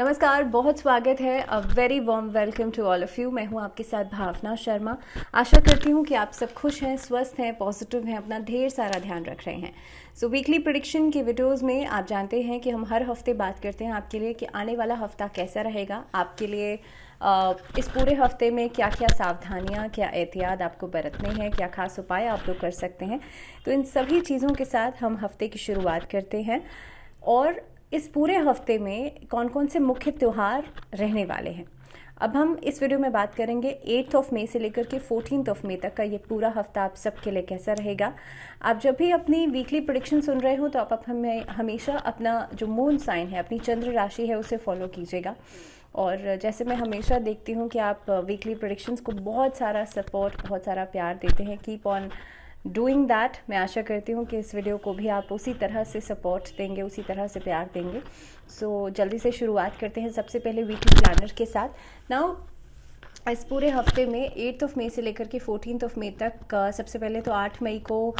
नमस्कार, बहुत स्वागत है। A very warm welcome to all of you. मैं हूं आपके साथ भावना शर्मा। आशा करती हूं कि आप सब खुश हैं, स्वस्थ हैं, पॉजिटिव हैं, अपना ढेर सारा ध्यान रख रहे हैं। सो वीकली प्रेडिक्शन की वीडियोस में आप जानते हैं कि हम हर हफ्ते बात करते हैं आपके लिए कि आने वाला हफ्ता कैसा रहेगा। आपके लिए इस पूरे हफ्ते में क्या क्या सावधानियां, क्या एहतियात आपको बरतने हैं, क्या खास उपाय आप लोग कर सकते हैं। तो इन सभी चीज़ों के साथ हम हफ्ते की शुरुआत करते हैं। और इस पूरे हफ्ते में कौन कौन से मुख्य त्यौहार रहने वाले हैं, अब हम इस वीडियो में बात करेंगे। 8 ऑफ मई से लेकर के 14 मई तक का ये पूरा हफ्ता आप सबके लिए कैसा रहेगा। आप जब भी अपनी वीकली प्रेडिक्शन सुन रहे हो तो आप हमें हमेशा अपना जो मून साइन है, अपनी चंद्र राशि है, उसे फॉलो कीजिएगा। और जैसे मैं हमेशा देखती हूँ कि आप वीकली प्रेडिक्शंस को बहुत सारा सपोर्ट, बहुत सारा प्यार देते हैं। Keep on doing that. मैं आशा करती हूँ कि इस वीडियो को भी आप उसी तरह से सपोर्ट देंगे, उसी तरह से प्यार देंगे। सो जल्दी से शुरुआत करते हैं सबसे पहले वीकली प्लानर के साथ। नाउ इस पूरे हफ्ते में 8 मई से लेकर के 14 मई तक सबसे पहले तो 8 मई को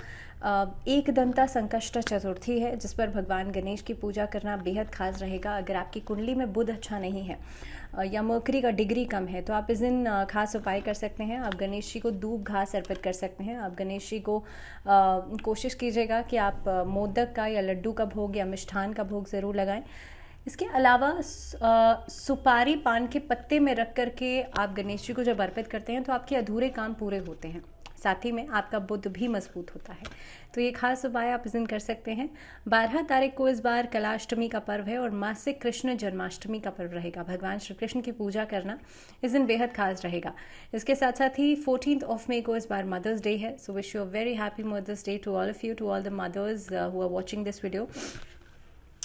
एक दंता संकष्ट चतुर्थी है, जिस पर भगवान गणेश की पूजा करना बेहद खास रहेगा। अगर आपकी कुंडली में बुध अच्छा नहीं है या मर्करी का डिग्री कम है तो आप इस दिन खास उपाय कर सकते हैं। आप गणेश जी को दूब घास अर्पित कर सकते हैं। आप गणेश जी को कोशिश कीजिएगा कि आप मोदक का या लड्डू का भोग या मिष्ठान का भोग ज़रूर लगाएं। इसके अलावा सुपारी पान के पत्ते में रख करके आप गणेश जी को जब अर्पित करते हैं तो आपके अधूरे काम पूरे होते हैं, साथ ही में आपका बुद्ध भी मजबूत होता है। तो ये खास उपाय आप इस दिन कर सकते हैं। 12 तारीख को इस बार कलाष्टमी का पर्व है और मासिक कृष्ण जन्माष्टमी का पर्व रहेगा। भगवान श्री कृष्ण की पूजा करना इस दिन बेहद खास रहेगा। इसके साथ साथ ही 14 मई को इस बार मदर्स डे है। So wish you a very happy Mother's Day to all of you, to all the mothers who are watching this video.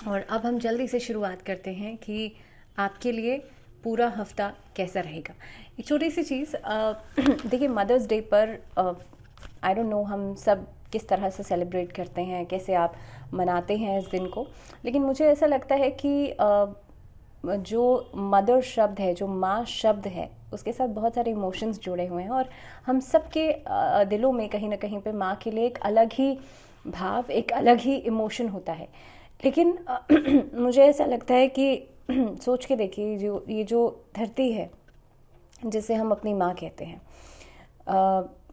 और अब हम जल्दी से शुरुआत करते हैं कि आपके लिए पूरा हफ्ता कैसा रहेगा। एक छोटी सी चीज़, देखिए मदर्स डे पर आई डोंट नो हम सब किस तरह से सेलिब्रेट करते हैं, कैसे आप मनाते हैं इस दिन को, लेकिन मुझे ऐसा लगता है कि जो मदर शब्द है, जो माँ शब्द है, उसके साथ बहुत सारे इमोशंस जुड़े हुए हैं और हम सब के दिलों में कहीं ना कहीं पे माँ के लिए एक अलग ही भाव, एक अलग ही इमोशन होता है। लेकिन मुझे ऐसा लगता है कि सोच के देखिए, ये जो धरती है जिसे हम अपनी माँ कहते हैं,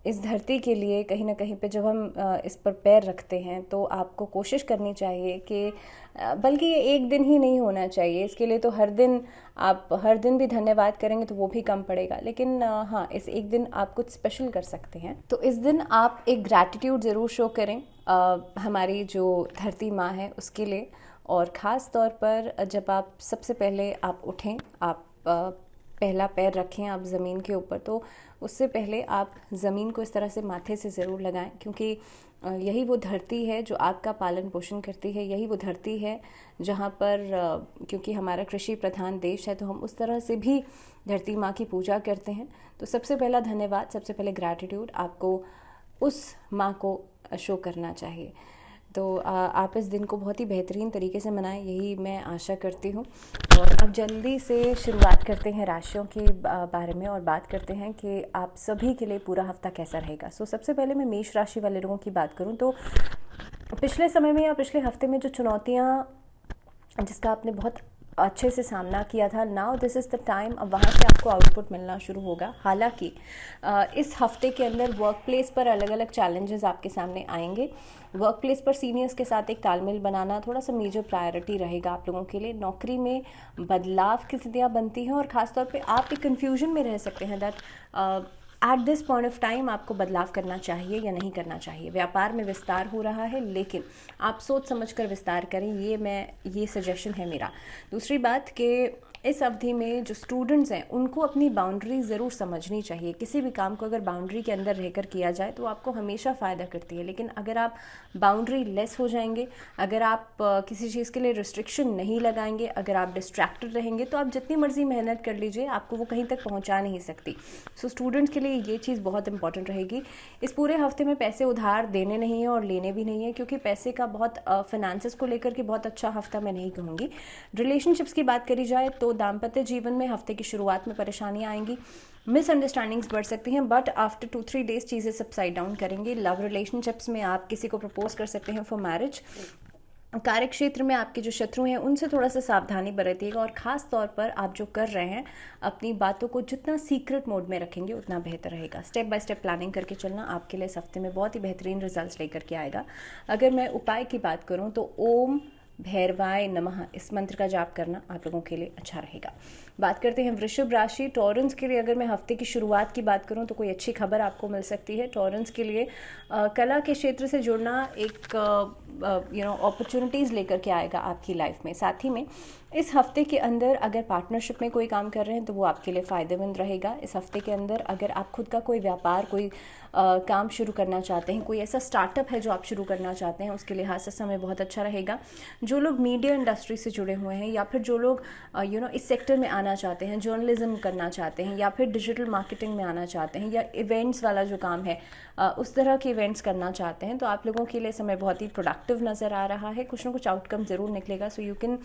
इस धरती के लिए कहीं ना कहीं पे जब हम इस पर पैर रखते हैं तो आपको कोशिश करनी चाहिए कि बल्कि ये एक दिन ही नहीं होना चाहिए, इसके लिए तो आप हर दिन भी धन्यवाद करेंगे तो वो भी कम पड़ेगा। लेकिन हाँ, इस एक दिन आप कुछ स्पेशल कर सकते हैं। तो इस दिन आप एक ग्रैटिट्यूड ज़रूर शो करें हमारी जो धरती माँ है उसके लिए। और ख़ास तौर पर जब आप सबसे पहले आप उठें, आप पहला पैर रखें आप ज़मीन के ऊपर, तो उससे पहले आप ज़मीन को इस तरह से माथे से ज़रूर लगाएं, क्योंकि यही वो धरती है जो आपका पालन पोषण करती है। यही वो धरती है जहाँ पर क्योंकि हमारा कृषि प्रधान देश है तो हम उस तरह से भी धरती माँ की पूजा करते हैं। तो सबसे पहला धन्यवाद, सबसे पहले ग्रैटिट्यूड आपको उस माँ को शो करना चाहिए। तो आप इस दिन को बहुत ही बेहतरीन तरीके से मनाएं, यही मैं आशा करती हूँ। और अब जल्दी से शुरुआत करते हैं राशियों के बारे में और बात करते हैं कि आप सभी के लिए पूरा हफ्ता कैसा रहेगा। सो सबसे पहले मैं मेष राशि वाले लोगों की बात करूँ तो पिछले समय में या पिछले हफ्ते में जो चुनौतियाँ जिसका आपने बहुत अच्छे से सामना किया था, now this is the time, अब वहाँ से आपको आउटपुट मिलना शुरू होगा। हालांकि इस हफ्ते के अंदर वर्क प्लेस पर अलग अलग चैलेंजेस आपके सामने आएंगे। वर्क प्लेस पर सीनियर्स के साथ एक तालमेल बनाना थोड़ा सा मेजर प्रायोरिटी रहेगा आप लोगों के लिए। नौकरी में बदलाव की स्थितियाँ बनती हैं और ख़ासतौर पे आप एक कन्फ्यूजन में रह सकते हैं that at this point of time आपको बदलाव करना चाहिए या नहीं करना चाहिए। व्यापार में विस्तार हो रहा है, लेकिन आप सोच समझकर विस्तार करें, ये सजेशन है मेरा। दूसरी बात कि इस अवधि में जो स्टूडेंट्स हैं उनको अपनी बाउंड्री ज़रूर समझनी चाहिए। किसी भी काम को अगर बाउंड्री के अंदर रहकर किया जाए तो आपको हमेशा फ़ायदा करती है, लेकिन अगर आप बाउंड्री लेस हो जाएंगे, अगर आप किसी चीज़ के लिए रिस्ट्रिक्शन नहीं लगाएंगे, अगर आप डिस्ट्रैक्टेड रहेंगे तो आप जितनी मर्जी मेहनत कर लीजिए आपको वो कहीं तक पहुंचा नहीं सकती। सो स्टूडेंट्स के लिए ये चीज़ बहुत इंपॉर्टेंट रहेगी। इस पूरे हफ्ते में पैसे उधार देने नहीं है और लेने भी नहीं है, क्योंकि पैसे का बहुत फाइनेंसेस को लेकर के बहुत अच्छा हफ्ता मैं नहीं कहूँगी। रिलेशनशिप्स की बात करी जाए तो दाम्पत्य जीवन में हफ्ते की शुरुआत में परेशानियां आएंगी, मिसअंडरस्टैंडिंग्स बढ़ सकती हैं, बट आफ्टर 2-3 डेज चीज़ें सबसाइड डाउन करेंगी। लव रिलेशनशिप्स में आप किसी को प्रपोज कर सकते हैं फॉर मैरिज। कार्य क्षेत्र में आपके जो शत्रु हैं उनसे थोड़ा सा सावधानी बरतिएगा, और ख़ास तौर पर आप जो कर रहे हैं अपनी बातों को जितना सीक्रेट मोड में रखेंगे उतना बेहतर रहेगा। स्टेप बाय स्टेप प्लानिंग करके चलना आपके लिए इस हफ्ते में बहुत ही बेहतरीन रिजल्ट्स लेकर के आएगा। अगर मैं उपाय की बात करूं तो ओम भैरवाय नमः इस मंत्र का जाप करना आप लोगों के लिए अच्छा रहेगा। बात करते हैं वृषभ राशि टॉरंस के लिए। अगर मैं हफ्ते की शुरुआत की बात करूं तो कोई अच्छी खबर आपको मिल सकती है। टॉरंस के लिए कला के क्षेत्र से जुड़ना एक अपॉर्चुनिटीज़ लेकर के आएगा आपकी लाइफ में। साथ ही में इस हफ्ते के अंदर अगर पार्टनरशिप में कोई काम कर रहे हैं तो वो आपके लिए फ़ायदेमंद रहेगा। इस हफ्ते के अंदर अगर आप खुद का कोई व्यापार, कोई काम शुरू करना चाहते हैं, कोई ऐसा स्टार्टअप है जो आप शुरू करना चाहते हैं, उसके लिहाज से समय बहुत अच्छा रहेगा। जो लोग मीडिया इंडस्ट्री से जुड़े हुए हैं या फिर जो लोग इस सेक्टर में आना चाहते हैं, जर्नलिज्म करना चाहते हैं या फिर डिजिटल मार्केटिंग में आना चाहते हैं या इवेंट्स वाला जो काम है उस तरह के इवेंट्स करना चाहते हैं, तो आप लोगों के लिए समय बहुत ही प्रोडक्टिव नज़र आ रहा है। कुछ ना कुछ आउटकम ज़रूर निकलेगा। सो यू कैन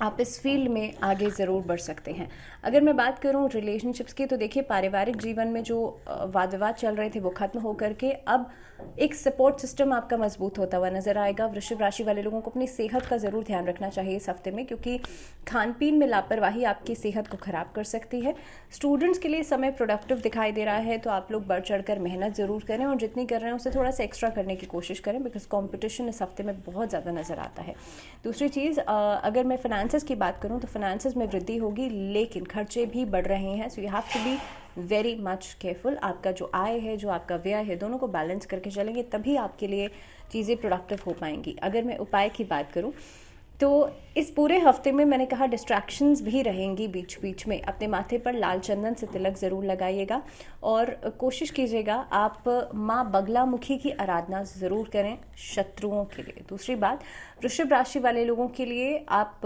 आप इस फील्ड में आगे ज़रूर बढ़ सकते हैं। अगर मैं बात करूं रिलेशनशिप्स की तो देखिए पारिवारिक जीवन में जो वाद विवाद चल रहे थे वो ख़त्म होकर के अब एक सपोर्ट सिस्टम आपका मजबूत होता हुआ नज़र आएगा। वृषभ राशि वाले लोगों को अपनी सेहत का ज़रूर ध्यान रखना चाहिए इस हफ्ते में, क्योंकि खान पीन में लापरवाही आपकी सेहत को ख़राब कर सकती है। स्टूडेंट्स के लिए समय प्रोडक्टिव दिखाई दे रहा है, तो आप लोग बढ़ चढ़ कर मेहनत ज़रूर करें और जितनी कर रहे हैं उससे थोड़ा सा एक्स्ट्रा करने की कोशिश करें, बिकॉज कॉम्पिटिशन इस हफ्ते में बहुत ज़्यादा नज़र आता है। दूसरी चीज़, अगर मैं फाइनेंसेस की बात करूं तो फाइनेंसेस में वृद्धि होगी लेकिन खर्चे भी बढ़ रहे हैं। So you have to be very much careful. आपका जो आय है, जो आपका व्यय है, दोनों को बैलेंस करके चलेंगे तभी आपके लिए चीज़ें प्रोडक्टिव हो पाएंगी। अगर मैं उपाय की बात करूं तो इस पूरे हफ्ते में मैंने कहा डिस्ट्रैक्शंस भी रहेंगी बीच बीच में। अपने माथे पर लाल चंदन से तिलक ज़रूर लगाइएगा और कोशिश कीजिएगा आप माँ बगलामुखी की आराधना ज़रूर करें शत्रुओं के लिए। दूसरी बात, वृषभ राशि वाले लोगों के लिए आप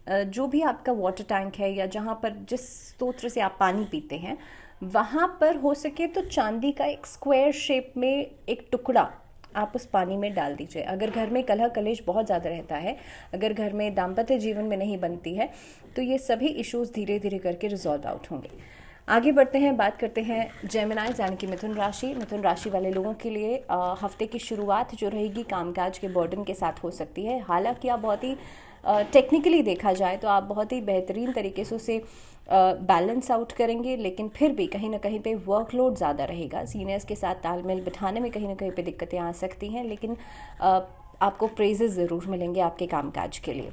जो भी आपका वाटर टैंक है या जहाँ पर जिस स्रोत से आप पानी पीते हैं वहाँ पर हो सके तो चांदी का एक स्क्वायर शेप में एक टुकड़ा आप उस पानी में डाल दीजिए। अगर घर में कलह कलेश बहुत ज़्यादा रहता है, अगर घर में दाम्पत्य जीवन में नहीं बनती है, तो ये सभी इश्यूज धीरे धीरे करके रिजॉल्व आउट होंगे। आगे बढ़ते हैं, बात करते हैं जेमिनाइज यानी कि मिथुन राशि। मिथुन राशि वाले लोगों के लिए हफ्ते की शुरुआत जो रहेगी कामकाज के बर्डन के साथ हो सकती है। हालांकि आप बहुत ही टेक्निकली देखा जाए तो आप बहुत ही बेहतरीन तरीके से उसे बैलेंस आउट करेंगे, लेकिन फिर भी कहीं ना कहीं पे वर्कलोड ज़्यादा रहेगा। सीनियर्स के साथ तालमेल बिठाने में कहीं ना कहीं पे दिक्कतें आ सकती हैं, लेकिन आपको प्रेजेस ज़रूर मिलेंगे आपके कामकाज के लिए।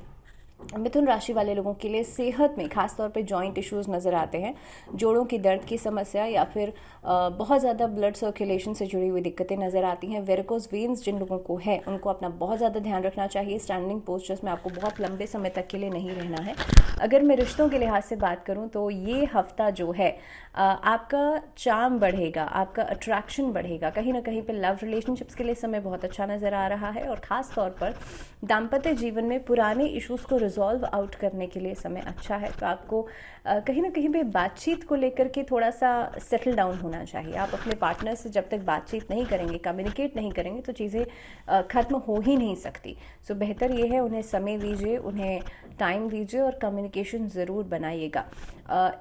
मिथुन राशि वाले लोगों के लिए सेहत में खासतौर पे जॉइंट इश्यूज नज़र आते हैं। जोड़ों की दर्द की समस्या या फिर बहुत ज़्यादा ब्लड सर्कुलेशन से जुड़ी हुई दिक्कतें नज़र आती हैं। वेरिकोज वेन्स जिन लोगों को है उनको अपना बहुत ज़्यादा ध्यान रखना चाहिए। स्टैंडिंग पोस्चर्स में आपको बहुत लंबे समय तक के लिए नहीं रहना है। अगर मैं रिश्तों के लिहाज से बात करूँ तो ये हफ्ता जो है आपका चार्म बढ़ेगा, आपका अट्रैक्शन बढ़ेगा। कहीं ना कहीं पे लव रिलेशनशिप्स के लिए समय बहुत अच्छा नज़र आ रहा है और ख़ास तौर पर दाम्पत्य जीवन में पुराने इश्यूज़ को रिजॉल्व आउट करने के लिए समय अच्छा है। तो आपको कहीं ना कहीं पे बातचीत को लेकर के थोड़ा सा सेटल डाउन होना चाहिए। आप अपने पार्टनर से जब तक बातचीत नहीं करेंगे, कम्युनिकेट नहीं करेंगे, तो चीज़ें ख़त्म हो ही नहीं सकती। सो बेहतर ये है उन्हें समय दीजिए, उन्हें टाइम दीजिए और कम्युनिकेशन ज़रूर बनाइएगा।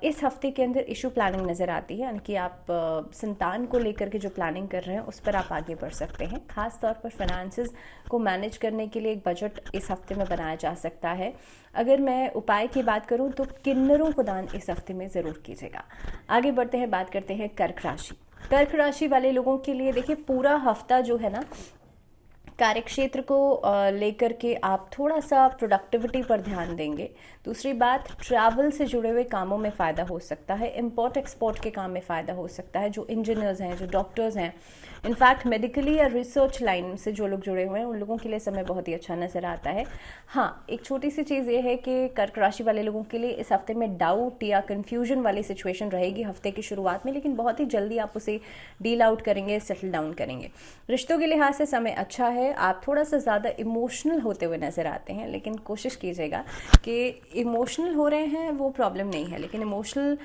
इस हफ्ते के अंदर इशू प्लानिंग नज़र आती है, यानी कि आप संतान को लेकर के जो प्लानिंग कर रहे हैं उस पर आप आगे बढ़ सकते हैं। खास तौर पर फाइनेंसेस को मैनेज करने के लिए एक बजट इस हफ्ते में बनाया जा सकता है। अगर मैं उपाय की बात करूं तो किन्नरों को दान इस हफ्ते में ज़रूर कीजिएगा। आगे बढ़ते हैं, बात करते हैं कर्क राशि। कर्क राशि वाले लोगों के लिए देखिए पूरा हफ्ता जो है ना कार्यक्षेत्र को लेकर के आप थोड़ा सा प्रोडक्टिविटी पर ध्यान देंगे। दूसरी बात, ट्रैवल से जुड़े हुए कामों में फ़ायदा हो सकता है। इम्पोर्ट एक्सपोर्ट के काम में फ़ायदा हो सकता है। जो इंजीनियर्स हैं, जो डॉक्टर्स हैं, इनफैक्ट मेडिकली या रिसर्च लाइन से जो लोग जुड़े हुए हैं उन लोगों के लिए समय बहुत ही अच्छा नज़र आता है। हाँ, एक छोटी सी चीज़ ये है कि कर्क राशि वाले लोगों के लिए इस हफ्ते में डाउट या कन्फ्यूजन वाली सिचुएशन रहेगी हफ्ते की शुरुआत में, लेकिन बहुत ही जल्दी आप उसे डील आउट करेंगे, सेटल डाउन करेंगे। रिश्तों के लिहाज से समय अच्छा है। आप थोड़ा सा ज़्यादा इमोशनल होते हुए नज़र आते हैं, लेकिन कोशिश कीजिएगा कि इमोशनल हो रहे हैं वो प्रॉब्लम नहीं है, लेकिन इमोशनल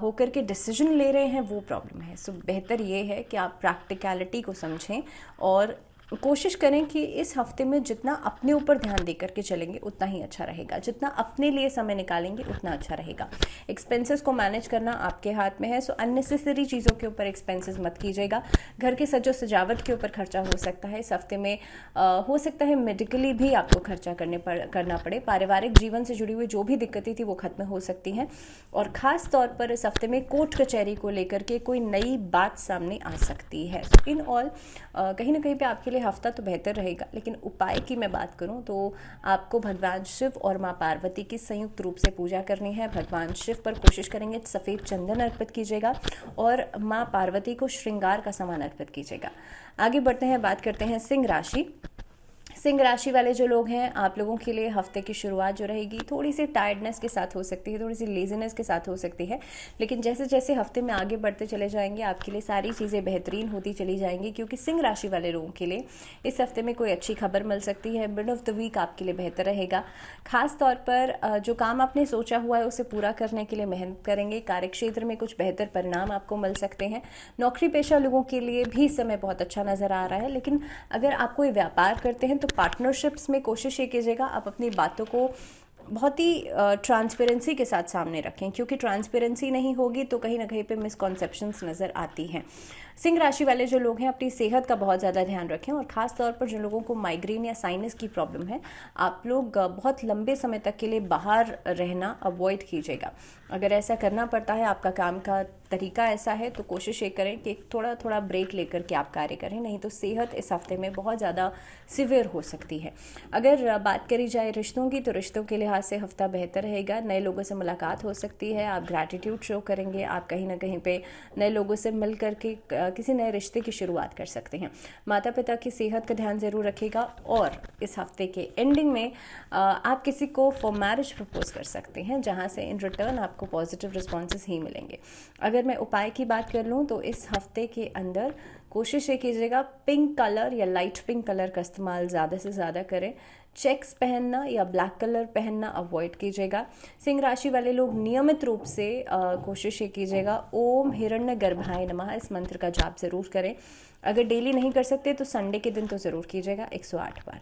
होकर के डिसीजन ले रहे हैं वो प्रॉब्लम है। सो बेहतर ये है कि आप प्रैक्टिकलिटी को समझें और कोशिश करें कि इस हफ्ते में जितना अपने ऊपर ध्यान दे करके चलेंगे उतना ही अच्छा रहेगा, जितना अपने लिए समय निकालेंगे उतना अच्छा रहेगा। एक्सपेंसेस को मैनेज करना आपके हाथ में है, सो अननेसेसरी चीज़ों के ऊपर एक्सपेंसेस मत कीजिएगा। घर के सजो सजावट के ऊपर खर्चा हो सकता है इस हफ्ते में। हो सकता है मेडिकली भी आपको खर्चा करना पड़े। पारिवारिक जीवन से जुड़ी हुई जो भी दिक्कतें थी वो खत्म हो सकती हैं, और ख़ास तौर पर इस हफ्ते में कोर्ट कचहरी को लेकर के कोई नई बात सामने आ सकती है। इन ऑल कहीं ना कहीं पे आपके लिए हफ्ता तो बेहतर रहेगा, लेकिन उपाय की मैं बात करूं तो आपको भगवान शिव और माँ पार्वती की संयुक्त रूप से पूजा करनी है। भगवान शिव पर कोशिश करेंगे सफ़ेद चंदन अर्पित कीजिएगा और माँ पार्वती को श्रृंगार का सामान अर्पित कीजिएगा। आगे बढ़ते हैं, बात करते हैं सिंह राशि। सिंह राशि वाले जो लोग हैं, आप लोगों के लिए हफ्ते की शुरुआत जो रहेगी थोड़ी सी टायर्डनेस के साथ हो सकती है, थोड़ी सी लेजीनेस के साथ हो सकती है, लेकिन जैसे जैसे हफ्ते में आगे बढ़ते चले जाएंगे आपके लिए सारी चीज़ें बेहतरीन होती चली जाएंगी, क्योंकि सिंह राशि वाले लोगों के लिए इस हफ्ते में कोई अच्छी खबर मिल सकती है। मिड ऑफ द वीक आपके लिए बेहतर रहेगा। खास तौर पर जो काम आपने सोचा हुआ है उसे पूरा करने के लिए मेहनत करेंगे। कार्यक्षेत्र में कुछ बेहतर परिणाम आपको मिल सकते हैं। नौकरी पेशा लोगों के लिए भी समय बहुत अच्छा नज़र आ रहा है, लेकिन अगर आप कोई व्यापार करते हैं तो पार्टनरशिप्स में कोशिश ये कीजिएगा आप अपनी बातों को बहुत ही ट्रांसपेरेंसी के साथ सामने रखें, क्योंकि ट्रांसपेरेंसी नहीं होगी तो कहीं ना कहीं पे मिसकॉन्सेप्शंस नज़र आती हैं। सिंह राशि वाले जो लोग हैं अपनी सेहत का बहुत ज़्यादा ध्यान रखें, और ख़ास तौर पर जिन लोगों को माइग्रेन या साइनस की प्रॉब्लम है, आप लोग बहुत लंबे समय तक के लिए बाहर रहना अवॉइड कीजिएगा। अगर ऐसा करना पड़ता है, आपका काम का तरीका ऐसा है, तो कोशिश ये करें कि थोड़ा थोड़ा ब्रेक लेकर के आप कार्य करें, नहीं तो सेहत इस हफ्ते में बहुत ज़्यादा सिवियर हो सकती है। अगर बात करी जाए रिश्तों की, तो रिश्तों के लिहाज से हफ्ता बेहतर रहेगा। नए लोगों से मुलाकात हो सकती है, आप ग्रैटिट्यूड शो करेंगे, आप कहीं ना कहीं पे नए लोगों से मिल करके किसी नए रिश्ते की शुरुआत कर सकते हैं। माता पिता की सेहत का ध्यान ज़रूर रखिएगा, और इस हफ्ते के एंडिंग में आप किसी को फॉर मैरिज प्रपोज कर सकते हैं, जहां से इन रिटर्न आपको पॉजिटिव रिस्पॉन्सेस ही मिलेंगे। अगर मैं उपाय की बात कर लूँ तो इस हफ्ते के अंदर कोशिश ये कीजिएगा पिंक कलर या लाइट पिंक कलर का इस्तेमाल ज़्यादा से ज़्यादा करें। चेक्स पहनना या ब्लैक कलर पहनना अवॉइड कीजिएगा। सिंह राशि वाले लोग नियमित रूप से कोशिश ये कीजिएगा ओम हिरण्य गर्भाय नमः इस मंत्र का जाप ज़रूर करें। अगर डेली नहीं कर सकते तो संडे के दिन तो ज़रूर कीजिएगा 108 बार।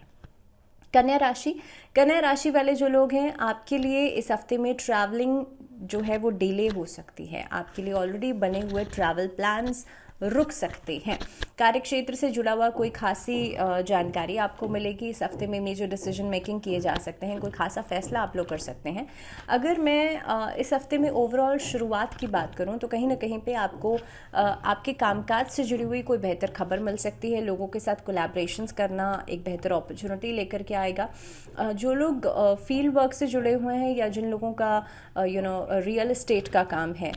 कन्या राशि वाले जो लोग हैं, आपके लिए इस हफ्ते में ट्रैवलिंग जो है वो डिले हो सकती है। आपके लिए ऑलरेडी बने हुए ट्रैवल प्लान्स रुक सकते हैं। कार्यक्षेत्र से जुड़ा हुआ कोई खासी जानकारी आपको मिलेगी। इस हफ्ते में मेजर डिसीजन मेकिंग किए जा सकते हैं, कोई खासा फैसला आप लोग कर सकते हैं। अगर मैं इस हफ्ते में ओवरऑल शुरुआत की बात करूं तो कहीं ना कहीं पे आपको आपके कामकाज से जुड़ी हुई कोई बेहतर खबर मिल सकती है। लोगों के साथ कोलैबोरेशंस करना एक बेहतर अपॉर्चुनिटी लेकर के आएगा। जो लोग फील्ड वर्क से जुड़े हुए हैं या जिन लोगों का रियल एस्टेट का काम है,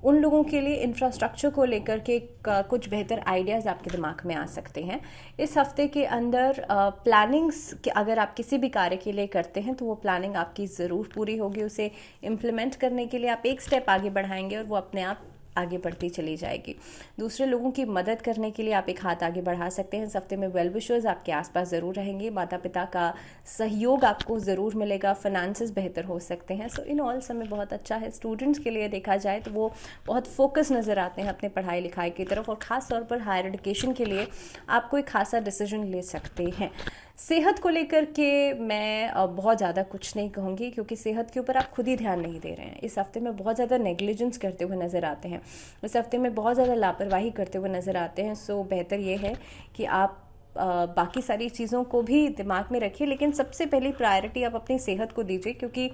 उन लोगों के लिए इंफ्रास्ट्रक्चर को लेकर के कुछ बेहतर आइडियाज़ आपके दिमाग में आ सकते हैं। इस हफ्ते के अंदर प्लानिंग्स अगर आप किसी भी कार्य के लिए करते हैं तो वो प्लानिंग आपकी ज़रूर पूरी होगी। उसे इम्प्लीमेंट करने के लिए आप एक स्टेप आगे बढ़ाएंगे और वो अपने आप आगे बढ़ती चली जाएगी। दूसरे लोगों की मदद करने के लिए आप एक हाथ आगे बढ़ा सकते हैं। इस हफ्ते में वेल विशर्स आपके आसपास ज़रूर रहेंगे। माता पिता का सहयोग आपको ज़रूर मिलेगा। फाइनेंसेस बेहतर हो सकते हैं। सो इन ऑल समय बहुत अच्छा है। स्टूडेंट्स के लिए देखा जाए तो वो बहुत फोकस नज़र आते हैं अपने पढ़ाई लिखाई की तरफ, और ख़ास तौर पर हायर एजुकेशन के लिए आप कोई खासा डिसीजन ले सकते हैं। सेहत को लेकर के मैं बहुत ज़्यादा कुछ नहीं कहूँगी, क्योंकि सेहत के ऊपर आप खुद ही ध्यान नहीं दे रहे हैं। इस हफ्ते में बहुत ज़्यादा नेग्लिजेंस करते हुए नज़र आते हैं। इस हफ्ते में बहुत ज़्यादा लापरवाही करते हुए नज़र आते हैं। सो बेहतर ये है कि आप बाकी सारी चीज़ों को भी दिमाग में रखिए, लेकिन सबसे पहली प्रायोरिटी आप अपनी सेहत को दीजिए, क्योंकि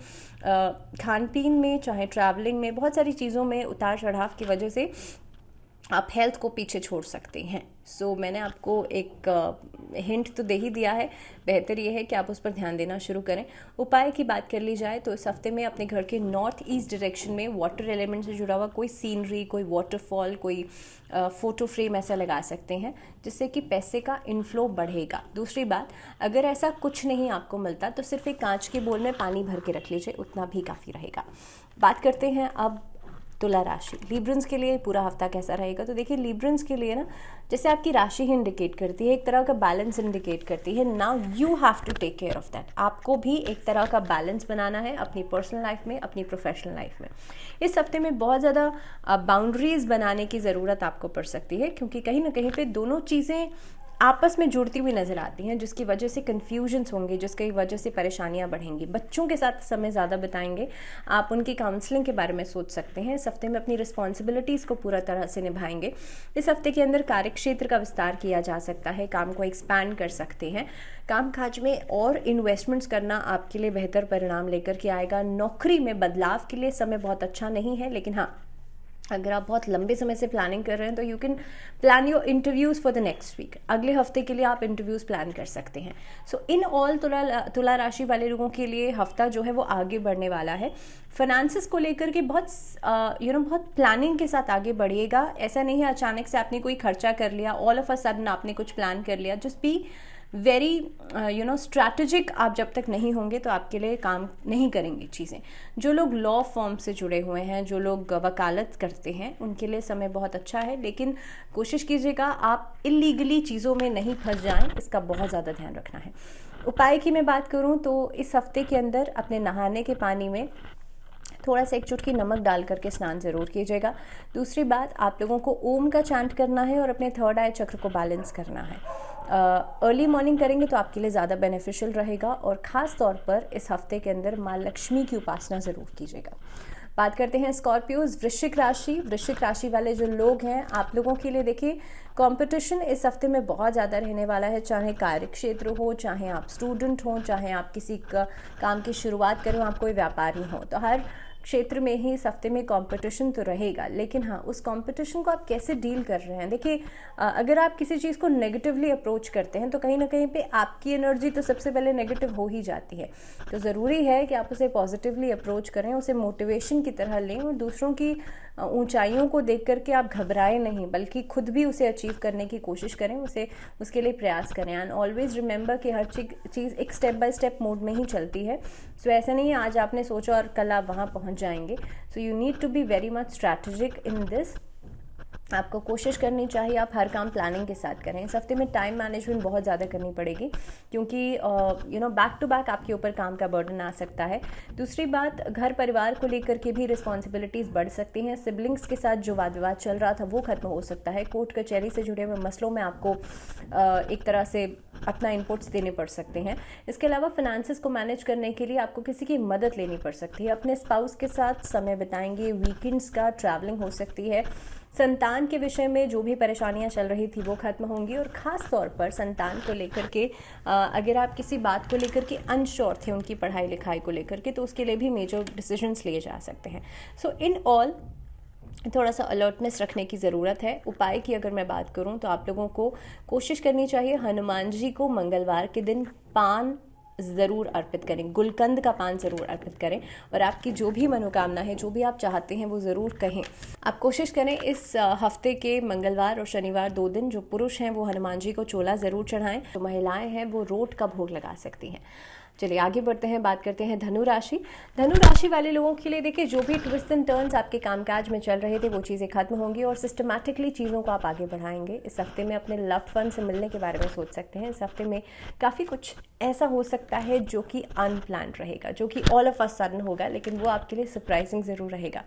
खान पीन में चाहे ट्रैवलिंग में बहुत सारी चीज़ों में उतार चढ़ाव की वजह से आप हेल्थ को पीछे छोड़ सकते हैं। सो मैंने आपको एक हिंट तो दे ही दिया है। बेहतर ये है कि आप उस पर ध्यान देना शुरू करें। उपाय की बात कर ली जाए तो इस हफ्ते में अपने घर के नॉर्थ ईस्ट डायरेक्शन में वाटर एलिमेंट से जुड़ा हुआ कोई सीनरी, कोई वाटरफॉल, कोई फ़ोटो फ्रेम ऐसा लगा सकते हैं, जिससे कि पैसे का इनफ्लो बढ़ेगा। दूसरी बात, अगर ऐसा कुछ नहीं आपको मिलता तो सिर्फ एक कांच के बोल में पानी भर के रख लीजिए, उतना भी काफ़ी रहेगा। बात करते हैं अब तुला राशि। लिब्रंस के लिए पूरा हफ्ता कैसा रहेगा? तो देखिए, लिब्रंस के लिए ना, जैसे आपकी राशि ही इंडिकेट करती है, एक तरह का बैलेंस इंडिकेट करती है। Now you have to take care of that. आपको भी एक तरह का बैलेंस बनाना है अपनी पर्सनल लाइफ में, अपनी प्रोफेशनल लाइफ में। इस हफ्ते में बहुत ज़्यादा बाउंड्रीज बनाने की ज़रूरत आपको पड़ सकती है, क्योंकि कहीं ना कहीं पे दोनों चीज़ें आपस में जुड़ती हुई नज़र आती हैं, जिसकी वजह से कन्फ्यूजन्स होंगे, जिसकी वजह से परेशानियां बढ़ेंगी। बच्चों के साथ समय ज़्यादा बिताएंगे, आप उनकी काउंसलिंग के बारे में सोच सकते हैं। इस हफ्ते में अपनी रिस्पॉन्सिबिलिटीज़ को पूरा तरह से निभाएंगे। इस हफ्ते के अंदर कार्यक्षेत्र का विस्तार किया जा सकता है, काम को एक्सपैंड कर सकते हैं। कामकाज में और इन्वेस्टमेंट्स करना आपके लिए बेहतर परिणाम लेकर के आएगा। नौकरी में बदलाव के लिए समय बहुत अच्छा नहीं है, लेकिन हाँ, अगर आप बहुत लंबे समय से प्लानिंग कर रहे हैं तो you can plan your interviews for the next week. अगले हफ्ते के लिए आप इंटरव्यूज़ प्लान कर सकते हैं। सो इन ऑल तुला राशि वाले लोगों के लिए हफ्ता जो है वो आगे बढ़ने वाला है। फाइनेंसिस को लेकर के बहुत बहुत प्लानिंग के साथ आगे बढ़िएगा। ऐसा नहीं है अचानक से आपने कोई खर्चा कर लिया, ऑल ऑफ अ सडन आपने कुछ प्लान कर लिया। Just be very strategic. आप जब तक नहीं होंगे तो आपके लिए काम नहीं करेंगी चीज़ें। जो लोग लॉ फॉर्म से जुड़े हुए हैं, जो लोग वकालत करते हैं, उनके लिए समय बहुत अच्छा है, लेकिन कोशिश कीजिएगा आप इलीगली चीज़ों में नहीं फंस जाएं, इसका बहुत ज़्यादा ध्यान रखना है। उपाय की मैं बात करूं तो इस हफ्ते के अंदर अपने नहाने के पानी में थोड़ा सा 1 चुटकी नमक डाल करके स्नान ज़रूर कीजिएगा। दूसरी बात, आप लोगों को ओम का चांट करना है और अपने थर्ड आई चक्र को बैलेंस करना है। अर्ली मॉर्निंग करेंगे तो आपके लिए ज़्यादा बेनिफिशियल रहेगा। और ख़ास तौर पर इस हफ्ते के अंदर माँ लक्ष्मी की उपासना ज़रूर कीजिएगा। बात करते हैं स्कॉर्पियोज, वृश्चिक राशि। वृश्चिक राशि वाले जो लोग हैं, आप लोगों के लिए देखिए कंपटीशन इस हफ्ते में बहुत ज़्यादा रहने वाला है। चाहे कार्य क्षेत्र हो, चाहे आप स्टूडेंट हो, चाहे आप किसी का काम की शुरुआत करें, आप कोई व्यापारी हो, तो हर क्षेत्र में ही इस हफ्ते में कंपटीशन तो रहेगा। लेकिन हाँ, उस कंपटीशन को आप कैसे डील कर रहे हैं। देखिए, अगर आप किसी चीज़ को नेगेटिवली अप्रोच करते हैं तो कहीं ना कहीं पे आपकी एनर्जी तो सबसे पहले नेगेटिव हो ही जाती है। तो ज़रूरी है कि आप उसे पॉजिटिवली अप्रोच करें, उसे मोटिवेशन की तरह लें और दूसरों की ऊंचाइयों को देख करके आप घबराएं नहीं, बल्कि खुद भी उसे अचीव करने की कोशिश करें, उसके लिए प्रयास करें। एंड ऑलवेज रिमेंबर कि हर चीज़ एक स्टेप बाय स्टेप मोड में ही चलती है। सो ऐसा नहीं है आज आपने सोचा और कल आप वहाँ पहुँच जाएंगे। So you need to be very much strategic in this. आपको कोशिश करनी चाहिए आप हर काम प्लानिंग के साथ करें। इस हफ्ते में टाइम मैनेजमेंट बहुत ज़्यादा करनी पड़ेगी, क्योंकि बैक टू बैक आपके ऊपर काम का बर्डन आ सकता है। दूसरी बात, घर परिवार को लेकर के भी रिस्पॉन्सिबिलिटीज़ बढ़ सकती हैं। सिबलिंग्स के साथ जो वाद विवाद चल रहा था वो खत्म हो सकता है। कोर्ट कचहरी से जुड़े हुए मसलों में आपको एक तरह से अपना इनपुट्स देने पड़ सकते हैं। इसके अलावा फाइनेंसेस को मैनेज करने के लिए आपको किसी की मदद लेनी पड़ सकती है। अपने स्पाउस के साथ समय बिताएंगे। वीकेंड्स का ट्रैवलिंग हो सकती है। संतान के विषय में जो भी परेशानियां चल रही थी वो खत्म होंगी। और ख़ास तौर पर संतान को लेकर के अगर आप किसी बात को लेकर के अनश्योर थे, उनकी पढ़ाई लिखाई को लेकर के, तो उसके लिए भी मेजर डिसीजंस लिए जा सकते हैं। सो इन ऑल थोड़ा सा अलर्टनेस रखने की ज़रूरत है। उपाय की अगर मैं बात करूं तो आप लोगों को कोशिश करनी चाहिए हनुमान जी को मंगलवार के दिन पान ज़रूर अर्पित करें, गुलकंद का पान ज़रूर अर्पित करें, और आपकी जो भी मनोकामना है, जो भी आप चाहते हैं, वो ज़रूर कहें। आप कोशिश करें इस हफ्ते के मंगलवार और शनिवार 2 दिन जो पुरुष हैं वो हनुमान जी को चोला ज़रूर चढ़ाएं। जो महिलाएं हैं वो रोट का भोग लगा सकती हैं। चलिए आगे बढ़ते हैं, बात करते हैं धनु राशि। धनु राशि वाले लोगों के लिए देखिए, जो भी ट्विस्ट एंड टर्न्स आपके कामकाज में चल रहे थे वो चीज़ें खत्म होंगी और सिस्टमैटिकली चीज़ों को आप आगे बढ़ाएंगे। इस हफ्ते में अपने लव्ड वन से मिलने के बारे में सोच सकते हैं। इस हफ्ते में काफ़ी कुछ ऐसा हो सकता है जो कि अनप्लान्ड रहेगा, जो कि ऑल ऑफ अ सडन होगा, लेकिन वो आपके लिए सरप्राइजिंग ज़रूर रहेगा।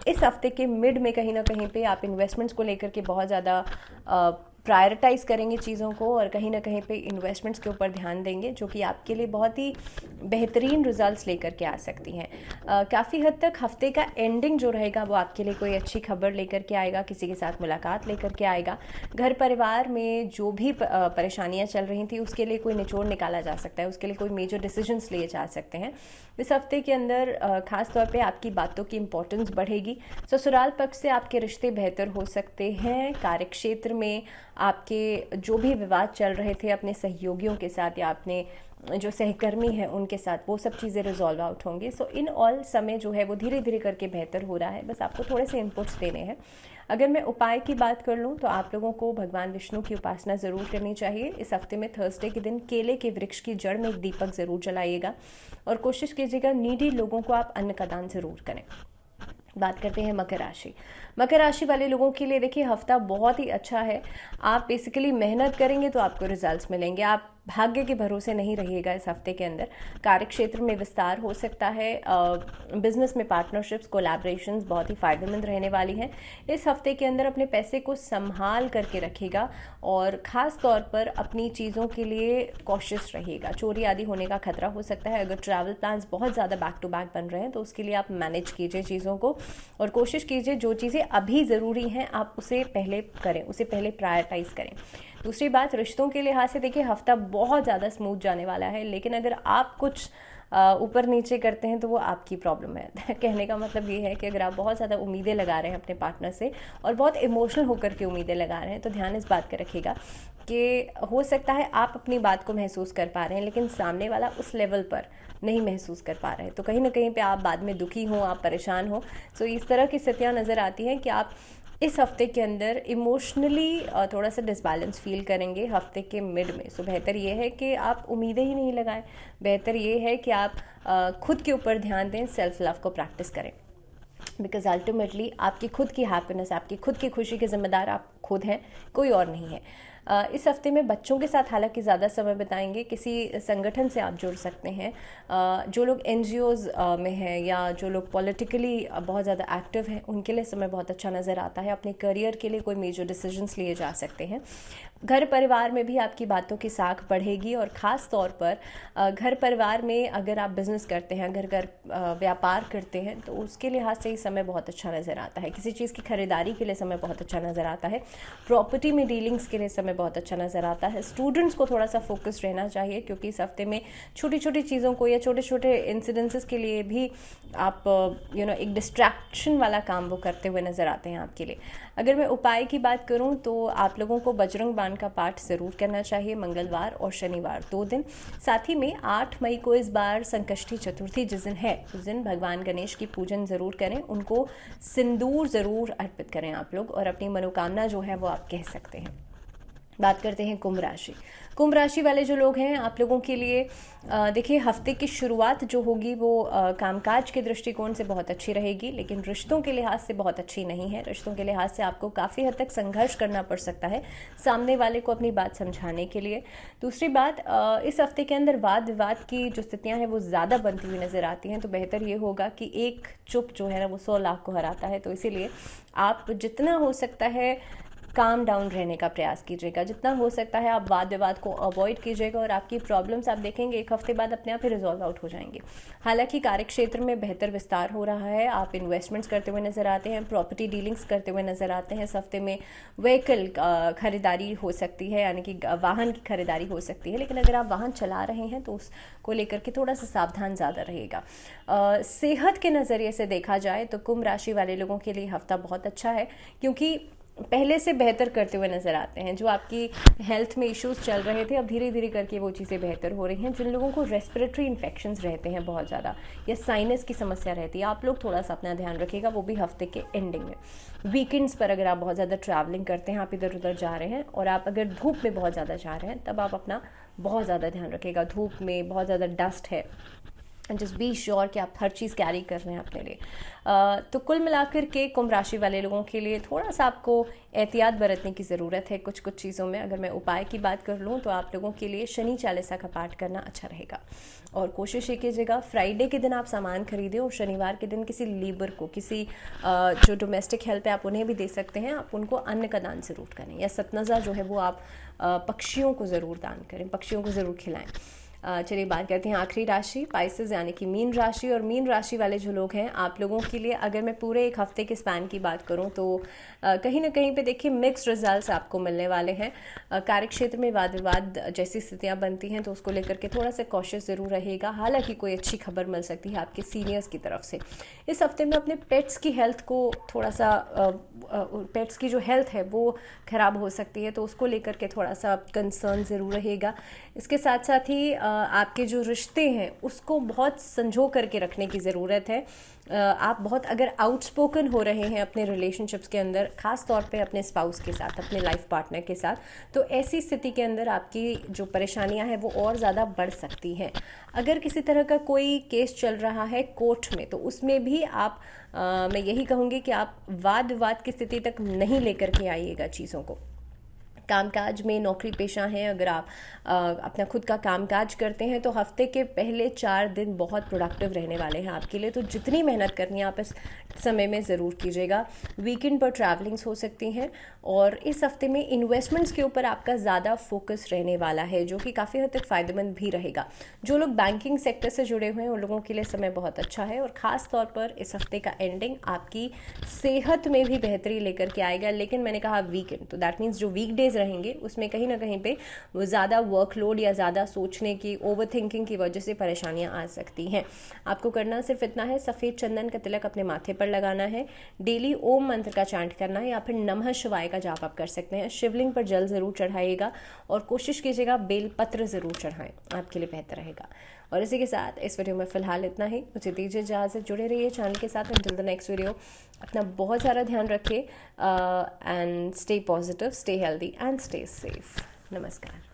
इस हफ्ते के मिड में कहीं ना कहीं पे आप इन्वेस्टमेंट्स को लेकर के बहुत ज़्यादा प्रायोरिटाइज़ करेंगे चीज़ों को, और कहीं ना कहीं पे इन्वेस्टमेंट्स के ऊपर ध्यान देंगे, जो कि आपके लिए बहुत ही बेहतरीन रिजल्ट्स लेकर के आ सकती हैं। काफ़ी हद तक हफ्ते का एंडिंग जो रहेगा वो आपके लिए कोई अच्छी खबर लेकर के आएगा, किसी के साथ मुलाकात लेकर के आएगा। घर परिवार में जो भी परेशानियां चल रही थी उसके लिए कोई निचोड़ निकाला जा सकता है, उसके लिए कोई मेजर डिसीजंस लिए जा सकते हैं। इस हफ्ते के अंदर खास तौर पे आपकी बातों की इम्पोर्टेंस बढ़ेगी। ससुराल पक्ष से आपके रिश्ते बेहतर हो सकते हैं। कार्यक्षेत्र में आपके जो भी विवाद चल रहे थे अपने सहयोगियों के साथ या अपने जो सहकर्मी हैं उनके साथ, वो सब चीज़ें रिजॉल्व आउट होंगी। सो इन ऑल समय जो है वो धीरे धीरे करके बेहतर हो रहा है, बस आपको थोड़े से इनपुट्स देने हैं। अगर मैं उपाय की बात कर लूँ तो आप लोगों को भगवान विष्णु की उपासना ज़रूर करनी चाहिए। इस हफ्ते में थर्सडे के दिन केले के वृक्ष की जड़ में एक दीपक ज़रूर जलाइएगा और कोशिश कीजिएगा नीडी लोगों को आप अन्न का दान ज़रूर करें। बात करते हैं मकर राशि। मकर राशि वाले लोगों के लिए देखिए हफ्ता बहुत ही अच्छा है। आप बेसिकली मेहनत करेंगे तो आपको रिजल्ट्स मिलेंगे। आप भाग्य के भरोसे नहीं रहिएगा इस हफ्ते के अंदर। कार्यक्षेत्र में विस्तार हो सकता है, बिजनेस में पार्टनरशिप्स, कोलैबोरेशंस बहुत ही फायदेमंद रहने वाली हैं। इस हफ्ते के अंदर अपने पैसे को संभाल करके रखिएगा और ख़ास तौर पर अपनी चीज़ों के लिए कॉशियस रहिएगा। चोरी आदि होने का खतरा हो सकता है। अगर ट्रैवल प्लान्स बहुत ज़्यादा बैक टू बैक बन रहे हैं तो उसके लिए आप मैनेज कीजिए चीज़ों को और कोशिश कीजिए जो चीज़ें अभी ज़रूरी हैं आप उसे पहले करें, उसे पहले प्रायोरिटाइज़ करें। दूसरी बात, रिश्तों के लिहाज से देखिए हफ्ता बहुत ज़्यादा स्मूथ जाने वाला है, लेकिन अगर आप कुछ ऊपर नीचे करते हैं तो वो आपकी प्रॉब्लम है। कहने का मतलब ये है कि अगर आप बहुत ज़्यादा उम्मीदें लगा रहे हैं अपने पार्टनर से और बहुत इमोशनल होकर के उम्मीदें लगा रहे हैं तो ध्यान इस बात का रखिएगा कि हो सकता है आप अपनी बात को महसूस कर पा रहे हैं लेकिन सामने वाला उस लेवल पर नहीं महसूस कर पा रहे हैं, तो कहीं ना कहीं पे आप बाद में दुखी हों, आप परेशान हो। सो इस तरह की स्थितियाँ नज़र आती हैं कि आप इस हफ्ते के अंदर इमोशनली थोड़ा सा डिसबैलेंस फील करेंगे हफ्ते के मिड में। सो बेहतर ये है कि आप उम्मीदें ही नहीं लगाएं, बेहतर ये है कि आप खुद के ऊपर ध्यान दें, सेल्फ लव को प्रैक्टिस करें, बिकॉज अल्टीमेटली आपकी खुद की हैप्पीनेस, आपकी खुद की खुशी के जिम्मेदार आप खुद हैं, कोई और नहीं है। इस हफ्ते में बच्चों के साथ हालांकि ज़्यादा समय बिताएंगे, किसी संगठन से आप जुड़ सकते हैं। जो लोग NGOs में हैं या जो लोग पॉलिटिकली बहुत ज़्यादा एक्टिव हैं उनके लिए समय बहुत अच्छा नज़र आता है। अपने करियर के लिए कोई मेजर डिसीजंस लिए जा सकते हैं। घर परिवार में भी आपकी बातों की साख बढ़ेगी और ख़ास तौर पर घर परिवार में अगर आप बिज़नेस करते हैं, घर व्यापार करते हैं तो उसके लिहाज से ही समय बहुत अच्छा नज़र आता है। किसी चीज़ की खरीदारी के लिए समय बहुत अच्छा नज़र आता है। प्रॉपर्टी में डीलिंग्स के लिए समय बहुत अच्छा नज़र आता है। स्टूडेंट्स को थोड़ा सा फोकस रहना चाहिए क्योंकि इस हफ्ते में छोटी छोटी चीज़ों को या छोटे छोटे इंसिडेंसेस के लिए भी आप एक डिस्ट्रैक्शन वाला काम वो करते हुए नज़र आते हैं आपके लिए। अगर मैं उपाय की बात करूं तो आप लोगों को बजरंग बाण का पाठ ज़रूर करना चाहिए मंगलवार और शनिवार 2 दिन। साथ ही में 8 मई को इस बार संकष्टी चतुर्थी जिस दिन है उस दिन भगवान गणेश की पूजन ज़रूर करें, उनको सिंदूर ज़रूर अर्पित करें आप लोग और अपनी मनोकामना जो है वो आप कह सकते हैं। बात करते हैं कुंभ राशि। कुंभ राशि वाले जो लोग हैं आप लोगों के लिए देखिए हफ्ते की शुरुआत जो होगी वो कामकाज के दृष्टिकोण से बहुत अच्छी रहेगी, लेकिन रिश्तों के लिहाज से बहुत अच्छी नहीं है। रिश्तों के लिहाज से आपको काफ़ी हद तक संघर्ष करना पड़ सकता है सामने वाले को अपनी बात समझाने के लिए। दूसरी बात, इस हफ्ते के अंदर वाद विवाद की जो स्थितियाँ हैं वो ज़्यादा बनती हुई नज़र आती हैं, तो बेहतर ये होगा कि एक चुप जो है ना वो 100 लाख को हराता है। तो इसीलिए आप जितना हो सकता है काम डाउन रहने का प्रयास कीजिएगा, जितना हो सकता है आप वाद विवाद को अवॉइड कीजिएगा और आपकी प्रॉब्लम्स आप देखेंगे एक हफ्ते बाद अपने आप ही रिजॉल्व आउट हो जाएंगे। हालांकि कार्यक्षेत्र में बेहतर विस्तार हो रहा है, आप इन्वेस्टमेंट्स करते हुए नज़र आते हैं, प्रॉपर्टी डीलिंग्स करते हुए नज़र आते हैं। इस हफ्ते में व्हीकल खरीदारी हो सकती है, यानी कि वाहन की खरीदारी हो सकती है, लेकिन अगर आप वाहन चला रहे हैं तो उसको लेकर के थोड़ा सा सावधान ज़्यादा रहेगा। सेहत के नज़रिए से देखा जाए तो कुंभ राशि वाले लोगों के लिए हफ्ता बहुत अच्छा है क्योंकि पहले से बेहतर करते हुए नज़र आते हैं। जो आपकी हेल्थ में इश्यूज चल रहे थे अब धीरे धीरे करके वो चीज़ें बेहतर हो रही हैं। जिन लोगों को रेस्पिरेटरी इन्फेक्शंस रहते हैं बहुत ज़्यादा या साइनस की समस्या रहती है, आप लोग थोड़ा सा अपना ध्यान रखिएगा, वो भी हफ्ते के एंडिंग में। वीकेंड्स पर अगर आप बहुत ज़्यादा ट्रैवलिंग करते हैं, आप इधर उधर जा रहे हैं और आप अगर धूप में बहुत ज़्यादा जा रहे हैं तब आप अपना बहुत ज़्यादा ध्यान रखिएगा। धूप में बहुत ज़्यादा डस्ट है, जस्ट बी श्योर कि आप हर चीज़ कैरी कर रहे हैं अपने लिए। तो कुल मिलाकर के कुंभ राशि वाले लोगों के लिए थोड़ा सा आपको एहतियात बरतने की ज़रूरत है कुछ चीज़ों में। अगर मैं उपाय की बात कर लूँ तो आप लोगों के लिए शनि चालीसा का पाठ करना अच्छा रहेगा और कोशिश ये कीजिएगा फ्राइडे के दिन आप सामान खरीदें और शनिवार के दिन किसी लीबर को, किसी जो डोमेस्टिक हेल्प है आप उन्हें भी दे सकते हैं, आप उनको अन्न का दान ज़रूर करें या सतनज़ा जो है वो आप पक्षियों को ज़रूर दान करें, पक्षियों को ज़रूर खिलाएँ। चलिए बात करते हैं आखिरी राशि पाइसेस यानी कि मीन राशि। और मीन राशि वाले जो लोग हैं आप लोगों के लिए अगर मैं पूरे एक हफ्ते के स्पैन की बात करूं तो कहीं ना कहीं पे देखिए मिक्स्ड रिजल्ट्स आपको मिलने वाले हैं। कार्यक्षेत्र में वाद विवाद जैसी स्थितियां बनती हैं तो उसको लेकर के थोड़ा सा कॉशियस ज़रूर रहेगा। हालांकि कोई अच्छी खबर मिल सकती है आपके सीनियर्स की तरफ से। इस हफ्ते में अपने पेट्स की हेल्थ को थोड़ा सा पेट्स की जो हेल्थ है वो ख़राब हो सकती है तो उसको लेकर के थोड़ा सा कंसर्न ज़रूर रहेगा। इसके साथ साथ ही आपके जो रिश्ते हैं उसको बहुत संजो करके रखने की ज़रूरत है। आप बहुत अगर आउटस्पोकन हो रहे हैं अपने रिलेशनशिप्स के अंदर, ख़ास तौर पे अपने स्पाउस के साथ, अपने लाइफ पार्टनर के साथ, तो ऐसी स्थिति के अंदर आपकी जो परेशानियां हैं वो और ज़्यादा बढ़ सकती हैं। अगर किसी तरह का कोई केस चल रहा है कोर्ट में तो उसमें भी आप मैं यही कहूँगी कि आप वाद विवाद की स्थिति तक नहीं लेकर के आइएगा चीज़ों को। कामकाज में नौकरी पेशा हैं, अगर आप अपना खुद का कामकाज करते हैं तो हफ्ते के पहले 4 दिन बहुत प्रोडक्टिव रहने वाले हैं आपके लिए। तो जितनी मेहनत करनी है आप इस समय में ज़रूर कीजिएगा। वीकेंड पर ट्रैवलिंग्स हो सकती हैं और इस हफ्ते में इन्वेस्टमेंट्स के ऊपर आपका ज़्यादा फोकस रहने वाला है, जो कि काफ़ी हद तक फ़ायदेमंद भी रहेगा। जो लोग बैंकिंग सेक्टर से जुड़े हुए हैं उन लोगों के लिए समय बहुत अच्छा है और ख़ास तौर पर इस हफ्ते का एंडिंग आपकी सेहत में भी बेहतरी लेकर के आएगा। लेकिन मैंने कहा वीकेंड, तो दैट मीन्स जो वीकडेज रहेंगे उसमें कहीं ना कहीं पे वो ज़्यादा वर्कलोड या ज़्यादा सोचने की, ओवर थिंकिंग की वजह से परेशानियां आ सकती हैं। आपको करना सिर्फ इतना है, सफ़ेद चंदन का तिलक अपने माथे पर लगाना है, डेली ओम मंत्र का चैंट करना है या फिर नमः शिवाय का जाप आप कर सकते हैं। शिवलिंग पर जल ज़रूर चढ़ाइएगा और कोशिश कीजिएगा बेलपत्र ज़रूर चढ़ाएं, आपके लिए बेहतर रहेगा। और इसी के साथ इस वीडियो में फ़िलहाल इतना ही। मुझे दीजिए इजाज़त, जुड़े रहिए चैनल के साथ। अंटिल द नेक्स्ट वीडियो अपना बहुत सारा ध्यान रखिए and stay positive, stay healthy and stay safe. नमस्कार।